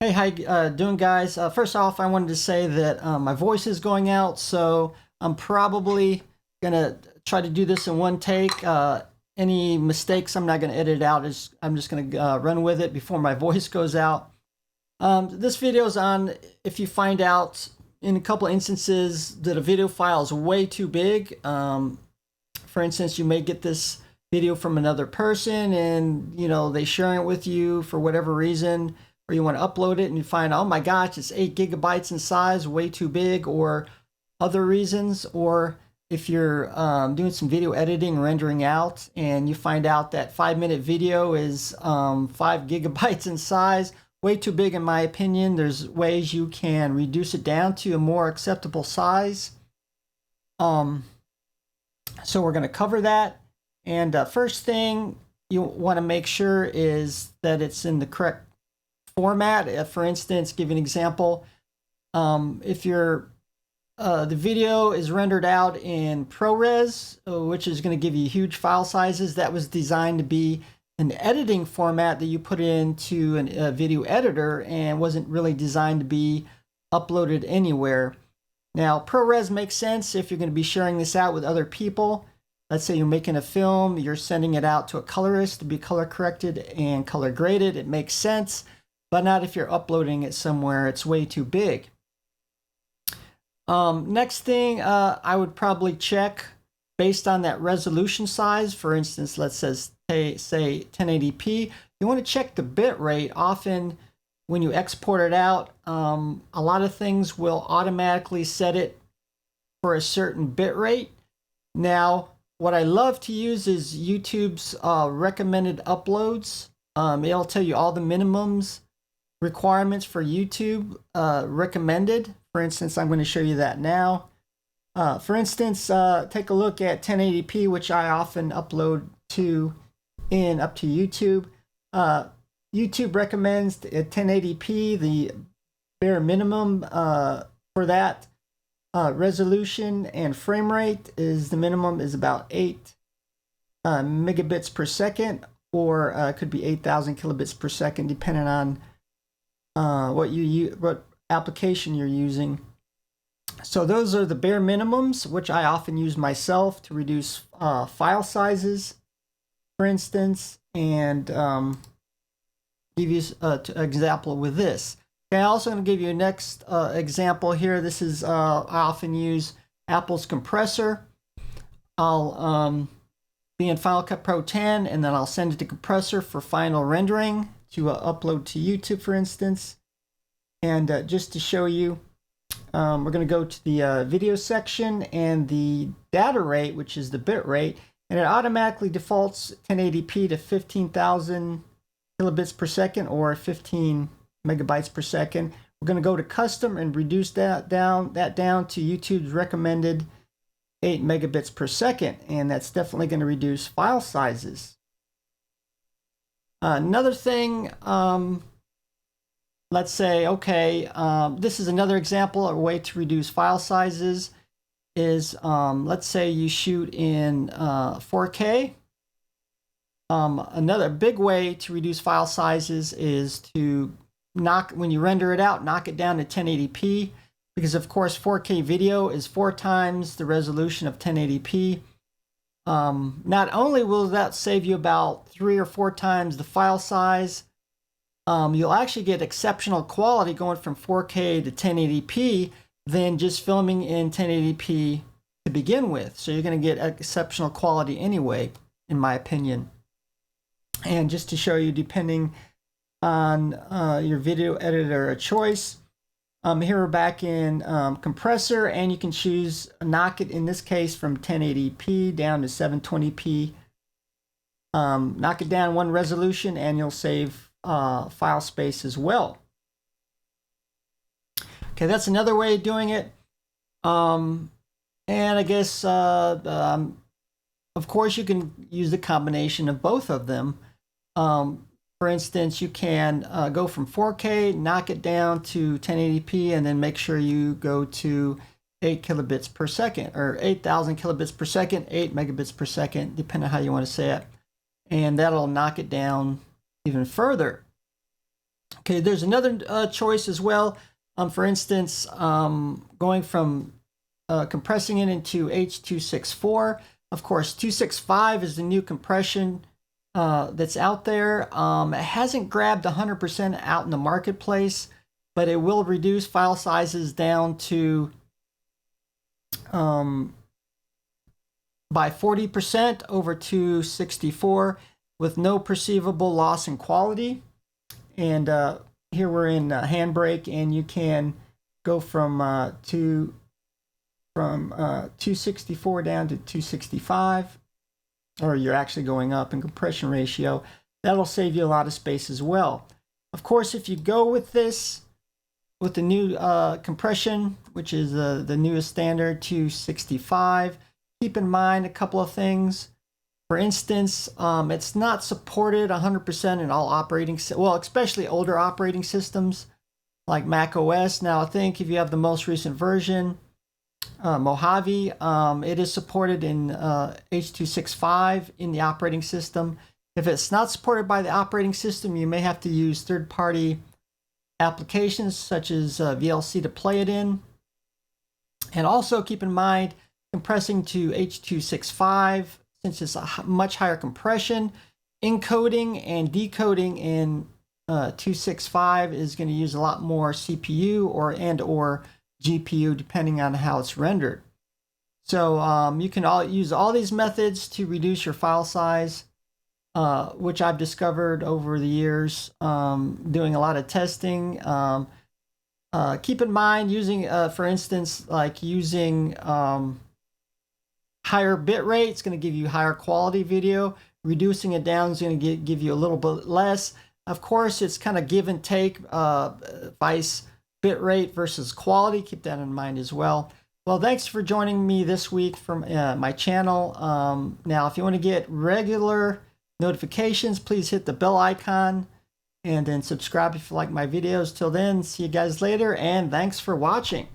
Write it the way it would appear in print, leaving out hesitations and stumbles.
Hey, how you doing, guys? First off, I wanted to say that my voice is going out, so I'm probably gonna try to do this in one take. Any mistakes, I'm not gonna edit it out. I'm just gonna run with it before my voice goes out. This video is on if you find out in a couple of instances that a video file is way too big. For instance, you may get this video from another person, and they share it with you for whatever reason, or you want to upload it and you find, oh my gosh, it's 8 gigabytes in size, way too big, or other reasons. Or if you're doing some video editing, rendering out, and you find out that 5-minute video is 5 gigabytes in size, way too big in my opinion. There's ways you can reduce it down to a more acceptable size. So we're going to cover that. And first thing you want to make sure is that it's in the correct format. For instance, give an example. If the video is rendered out in ProRes, which is going to give you huge file sizes, that was designed to be an editing format that you put into a video editor and wasn't really designed to be uploaded anywhere. Now, ProRes makes sense if you're going to be sharing this out with other people. Let's say you're making a film, you're sending it out to a colorist to be color corrected and color graded. It makes sense, but not if you're uploading it somewhere. It's way too big. Next thing I would probably check based on that resolution size. For instance, let's say 1080p. You want to check the bit rate. Often when you export it out, a lot of things will automatically set it for a certain bit rate. Now, what I love to use is YouTube's recommended uploads. It'll tell you all the minimums requirements for YouTube recommended. For instance, I'm going to show you that now. For instance, take a look at 1080p, which I often upload up to YouTube. YouTube recommends at 1080p. The bare minimum for that resolution and frame rate is the minimum is about 8 megabits per second, or it could be 8,000 kilobits per second, depending on what application you're using. So those are the bare minimums, which I often use myself to reduce file sizes, for instance, and give you an example with this. Okay, I'm also going to give you a next example here. This is I often use Apple's compressor. I'll be in Final Cut Pro 10, and then I'll send it to compressor for final rendering to upload to YouTube, for instance. And just to show you, we're going to go to the video section and the data rate, which is the bit rate, and it automatically defaults 1080p to 15,000 kilobits per second, or 15 megabytes per second. We're going to go to custom and reduce that down to YouTube's recommended 8 megabits per second, and that's definitely going to reduce file sizes. Another thing, let's say, okay, this is another example, a way to reduce file sizes is, let's say you shoot in 4K. Another big way to reduce file sizes is to when you render it out, knock it down to 1080p, because of course 4K video is 4 times the resolution of 1080p. Not only will that save you about 3 or 4 times the file size, you'll actually get exceptional quality going from 4K to 1080p than just filming in 1080p to begin with. So you're going to get exceptional quality anyway, in my opinion. And just to show you, depending on your video editor of choice, here we're back in compressor, and you can choose knock it, in this case, from 1080p down to 720p. Knock it down one resolution and you'll save file space as well. Okay, that's another way of doing it. And I guess, of course, you can use the combination of both of them. For instance, you can go from 4K, knock it down to 1080p, and then make sure you go to 8 kilobits per second, or 8,000 kilobits per second, 8 megabits per second, depending on how you want to say it. And that'll knock it down even further. Okay, there's another choice as well. For instance, going from compressing it into H.264. Of course, 265 is the new compression that's out there. It hasn't grabbed 100% out in the marketplace, but it will reduce file sizes down to by 40% over 264 with no perceivable loss in quality. And here we're in Handbrake, and you can go from 264 down to 265, or you're actually going up in compression ratio. That'll save you a lot of space as well. Of course, if you go with this, with the new compression, which is the newest standard, 265, keep in mind a couple of things. For instance, it's not supported 100% in all operating, well, especially older operating systems like Mac OS. Now, I think if you have the most recent version, Mojave, it is supported in H.265 in the operating system. If it's not supported by the operating system, you may have to use third-party applications such as VLC to play it in. And also keep in mind, compressing to H.265, since it's a much higher compression, encoding and decoding in 265 is going to use a lot more CPU or GPU, depending on how it's rendered. So you can use all these methods to reduce your file size, which I've discovered over the years doing a lot of testing. Keep in mind using, for instance, like using higher bit rate, it's going to give you higher quality video. Reducing it down is going to give you a little bit less. Of course, it's kind of give and take, vice bit rate versus quality. Keep that in mind as well. Well, thanks for joining me this week from my channel. Now, if you want to get regular notifications, please hit the bell icon and then subscribe if you like my videos. Till then, see you guys later, and thanks for watching.